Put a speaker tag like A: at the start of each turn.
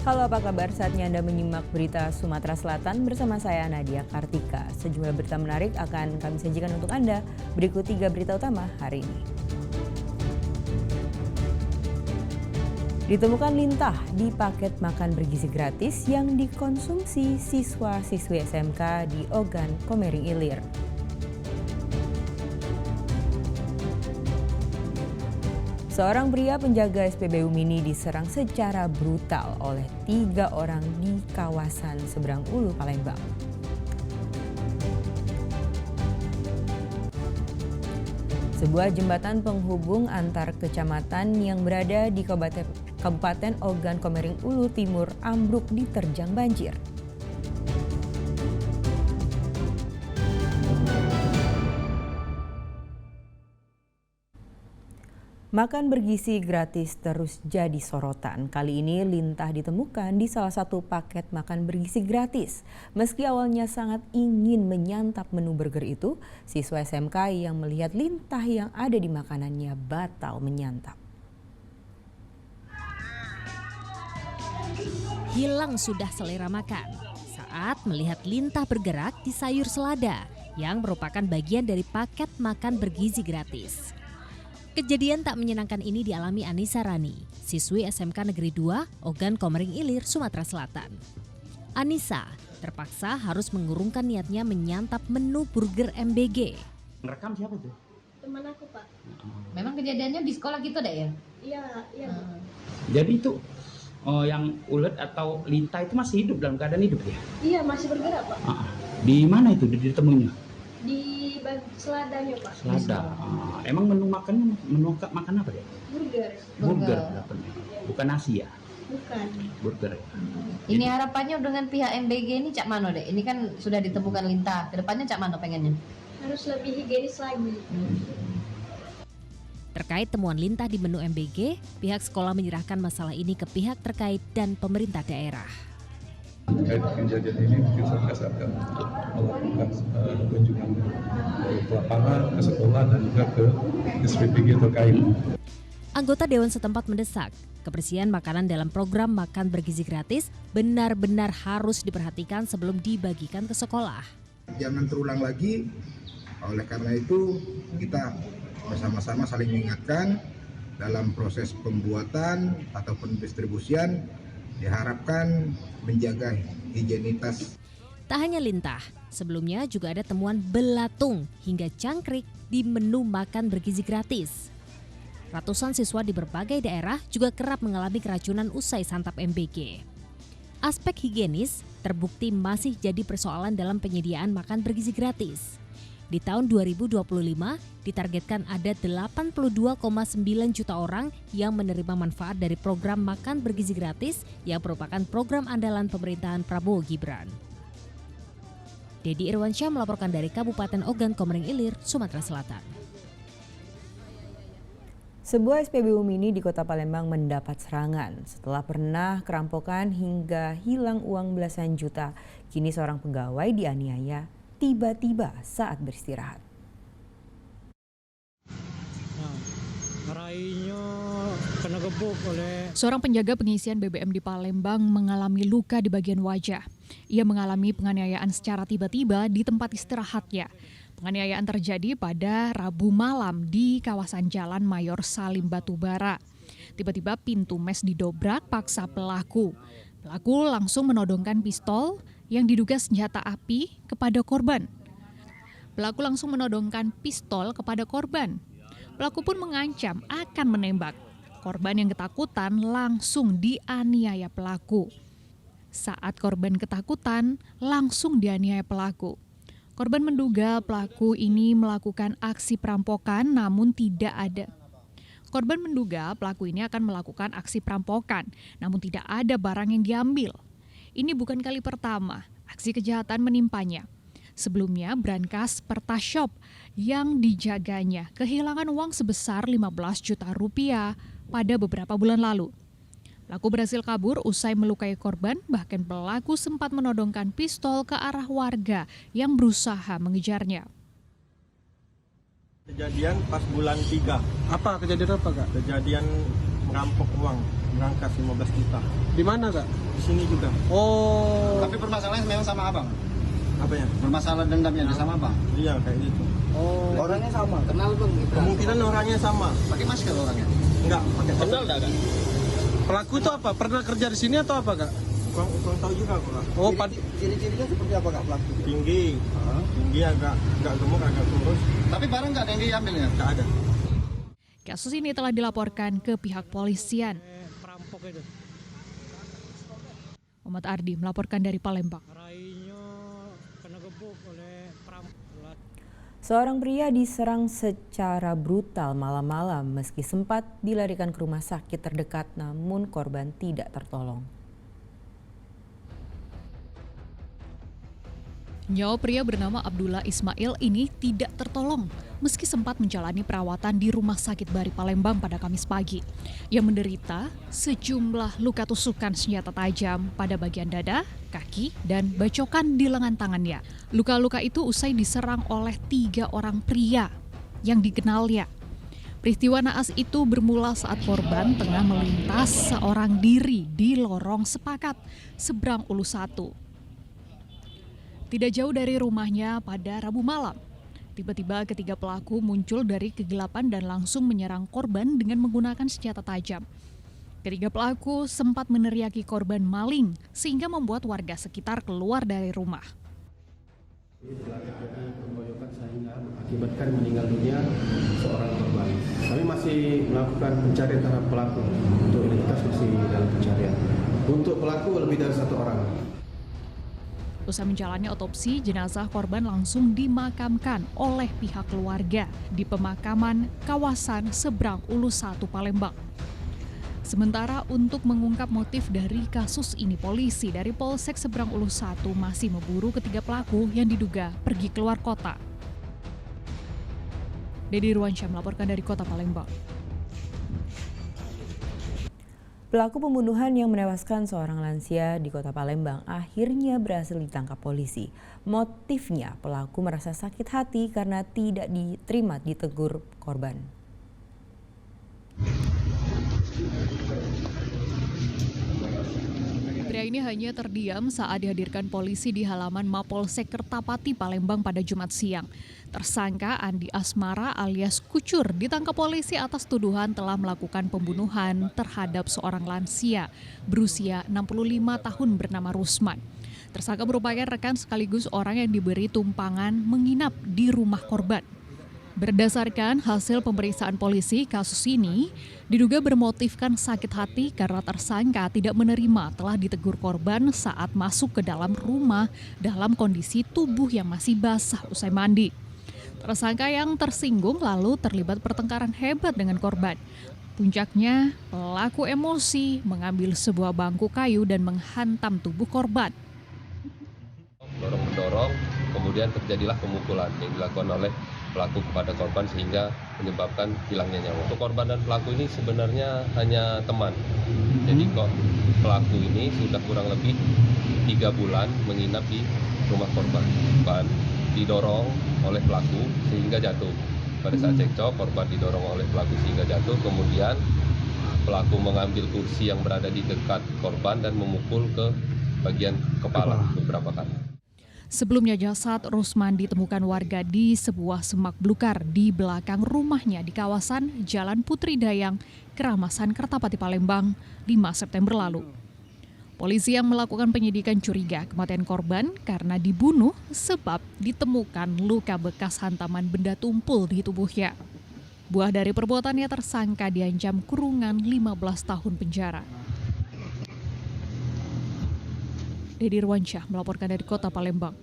A: Halo, apa kabar? Saatnya Anda menyimak berita Sumatera Selatan bersama saya Nadia Kartika. Sejumlah berita menarik akan kami sajikan untuk Anda. Berikut 3 berita utama hari ini. Ditemukan lintah di paket makan bergizi gratis yang dikonsumsi siswa-siswi SMK di Ogan, Komering Ilir. Seorang pria penjaga SPBU Mini diserang secara brutal oleh 3 orang di kawasan Seberang Ulu, Palembang. Sebuah jembatan penghubung antar kecamatan yang berada di Kabupaten Ogan Komering Ulu Timur ambruk diterjang banjir. Makan bergizi gratis terus jadi sorotan. Kali ini lintah ditemukan di salah satu paket makan bergizi gratis. Meski awalnya sangat ingin menyantap menu burger itu, siswa SMK yang melihat lintah yang ada di makanannya batal menyantap.
B: Hilang sudah selera makan saat melihat lintah bergerak di sayur selada yang merupakan bagian dari paket makan bergizi gratis. Kejadian tak menyenangkan ini dialami Anissa Rani, siswi SMK Negeri 2, Ogan Komering Ilir, Sumatera Selatan. Anissa terpaksa harus mengurungkan niatnya menyantap menu burger MBG.
C: Rekam siapa tuh?
D: Teman aku, Pak.
E: Memang kejadiannya di sekolah gitu deh ya?
D: Iya.
C: Jadi itu yang ulet atau lintah itu masih hidup, dalam keadaan hidup ya?
D: Iya, masih bergerak, Pak.
C: Di mana itu ditemuinya?
D: Di seladanya, Pak.
C: Selada. Emang menu makannya makan apa ya?
D: Burger.
C: Burger dapatnya. Bukan nasi ya?
D: Bukan.
C: Burger ya.
E: Ini harapannya dengan pihak MBG ini Cak Mano deh. Ini kan sudah ditemukan lintah. Kedepannya Cak Mano pengennya?
D: Harus lebih higienis lagi.
B: Terkait temuan lintah di menu MBG, pihak sekolah menyerahkan masalah ini ke pihak terkait dan pemerintah daerah.
F: Terkait kejadian ini mungkin Satgas akan melakukan kunjungan ke lapangan, ke sekolah dan juga ke SPBG terkait.
B: Anggota Dewan setempat mendesak, kebersihan makanan dalam program makan bergizi gratis benar-benar harus diperhatikan sebelum dibagikan ke sekolah.
G: Jangan terulang lagi, oleh karena itu kita bersama-sama saling mengingatkan dalam proses pembuatan ataupun distribusian diharapkan menjaga higienitas.
B: Tak hanya lintah, sebelumnya juga ada temuan belatung hingga cangkrik di menu makan bergizi gratis. Ratusan siswa di berbagai daerah juga kerap mengalami keracunan usai santap MBG. Aspek higienis terbukti masih jadi persoalan dalam penyediaan makan bergizi gratis. Di tahun 2025 ditargetkan ada 82,9 juta orang yang menerima manfaat dari program makan bergizi gratis yang merupakan program andalan pemerintahan Prabowo Gibran. Dedi Irwansyah melaporkan dari Kabupaten Ogan Komering Ilir, Sumatera Selatan.
A: Sebuah SPBU Mini di Kota Palembang mendapat serangan setelah pernah kerampokan hingga hilang uang belasan juta. Kini seorang pegawai dianiaya tiba-tiba saat beristirahat.
H: Kena gebuk oleh seorang penjaga pengisian BBM di Palembang mengalami luka di bagian wajah. Ia mengalami penganiayaan secara tiba-tiba di tempat istirahatnya. Penganiayaan terjadi pada Rabu malam di kawasan Jalan Mayor Salim Batubara. Tiba-tiba pintu mes didobrak paksa pelaku. Pelaku langsung menodongkan pistol yang diduga senjata api kepada korban. Pelaku langsung menodongkan pistol kepada korban. Pelaku pun mengancam akan menembak. Korban yang ketakutan langsung dianiaya pelaku. Saat korban ketakutan, langsung dianiaya pelaku. Korban menduga pelaku ini melakukan aksi perampokan namun tidak ada. Korban menduga pelaku ini akan melakukan aksi perampokan namun tidak ada barang yang diambil. Ini bukan kali pertama aksi kejahatan menimpanya. Sebelumnya, brankas Pertashop yang dijaganya kehilangan uang sebesar 15 juta rupiah pada beberapa bulan lalu. Pelaku berhasil kabur usai melukai korban, bahkan pelaku sempat menodongkan pistol ke arah warga yang berusaha mengejarnya.
I: Kejadian pas bulan 3.
J: Apa kejadian apa, Kak?
I: Kejadian merampok uang. berangkat 15 juta.
J: Di mana kak?
I: Di sini juga.
J: Oh.
K: Tapi permasalahannya memang sama abang?
I: Apa ya?
K: Bermasalah dendamnya sama abang?
I: Iya kayak gitu.
J: Oh.
K: Orangnya sama? Kenal bang?
I: Kemungkinan orangnya sama.
K: Pakai masker orangnya?
I: Enggak, pakai masker.
J: Kenal enggak kak? Pelaku itu apa? Pernah kerja di sini atau apa kak?
I: Kurang tahu juga aku kak.
J: Oh,
K: Ciri-cirinya seperti apa kak pelaku?
I: Tinggi, agak gemuk, agak kurus.
K: Tapi barang nggak ada yang diambilnya?
I: Nggak ada.
H: Kasus ini telah dilaporkan ke pihak polisian. Muhammad Ardi melaporkan dari Palembang.
A: Seorang pria diserang secara brutal malam-malam meski sempat dilarikan ke rumah sakit terdekat namun korban tidak tertolong.
H: Nyawa pria bernama Abdullah Ismail ini tidak tertolong meski sempat menjalani perawatan di Rumah Sakit Bari Palembang pada Kamis pagi. Ia menderita sejumlah luka tusukan senjata tajam pada bagian dada, kaki, dan bacokan di lengan tangannya. Luka-luka itu usai diserang oleh 3 orang pria yang dikenalnya. Peristiwa naas itu bermula saat korban tengah melintas seorang diri di lorong sepakat seberang Ulu 1. Tidak jauh dari rumahnya pada Rabu malam, tiba-tiba ketiga pelaku muncul dari kegelapan dan langsung menyerang korban dengan menggunakan senjata tajam. Ketiga pelaku sempat meneriaki korban maling sehingga membuat warga sekitar keluar dari rumah.
J: Telah terjadi pengeroyokan sehingga mengakibatkan meninggal dunia seorang korban. Kami masih melakukan pencarian terhadap pelaku. Untuk identitas masih dalam pencarian. Untuk pelaku lebih dari 1 orang.
H: Usai menjalani otopsi, jenazah korban langsung dimakamkan oleh pihak keluarga di pemakaman kawasan seberang Ulu 1 Palembang. Sementara untuk mengungkap motif dari kasus ini, polisi dari Polsek Seberang Ulu 1 masih memburu ketiga pelaku yang diduga pergi keluar kota. Dedi Ruansyah melaporkan dari kota Palembang.
A: Pelaku pembunuhan yang menewaskan seorang lansia di kota Palembang akhirnya berhasil ditangkap polisi. Motifnya, pelaku merasa sakit hati karena tidak diterima ditegur korban.
H: Pria ini hanya terdiam saat dihadirkan polisi di halaman Mapolsek Kertapati, Palembang pada Jumat siang. Tersangka Andi Asmara alias Kucur ditangkap polisi atas tuduhan telah melakukan pembunuhan terhadap seorang lansia berusia 65 tahun bernama Rusman. Tersangka merupakan rekan sekaligus orang yang diberi tumpangan menginap di rumah korban. Berdasarkan hasil pemeriksaan polisi, kasus ini diduga bermotifkan sakit hati karena tersangka tidak menerima telah ditegur korban saat masuk ke dalam rumah dalam kondisi tubuh yang masih basah usai mandi. Tersangka yang tersinggung lalu terlibat pertengkaran hebat dengan korban. Puncaknya, pelaku emosi mengambil sebuah bangku kayu dan menghantam tubuh korban.
L: Dorong-mendorong, kemudian terjadilah pemukulan yang dilakukan oleh pelaku kepada korban sehingga menyebabkan hilangnya nyawa. Untuk korban dan pelaku ini sebenarnya hanya teman. Jadi kok pelaku ini sudah kurang lebih 3 bulan menginap di rumah korban. Didorong oleh pelaku sehingga jatuh. Pada saat cekcok, korban didorong oleh pelaku sehingga jatuh. Kemudian pelaku mengambil kursi yang berada di dekat korban dan memukul ke bagian kepala beberapa kali.
H: Sebelumnya jasad Rusman ditemukan warga di sebuah semak belukar di belakang rumahnya di kawasan Jalan Putri Dayang, Keramasan Kertapati Palembang, 5 September lalu. Polisi yang melakukan penyidikan curiga kematian korban karena dibunuh sebab ditemukan luka bekas hantaman benda tumpul di tubuhnya. Buah dari perbuatannya tersangka diancam kurungan 15 tahun penjara. Dedi Ruansyah melaporkan dari kota Palembang.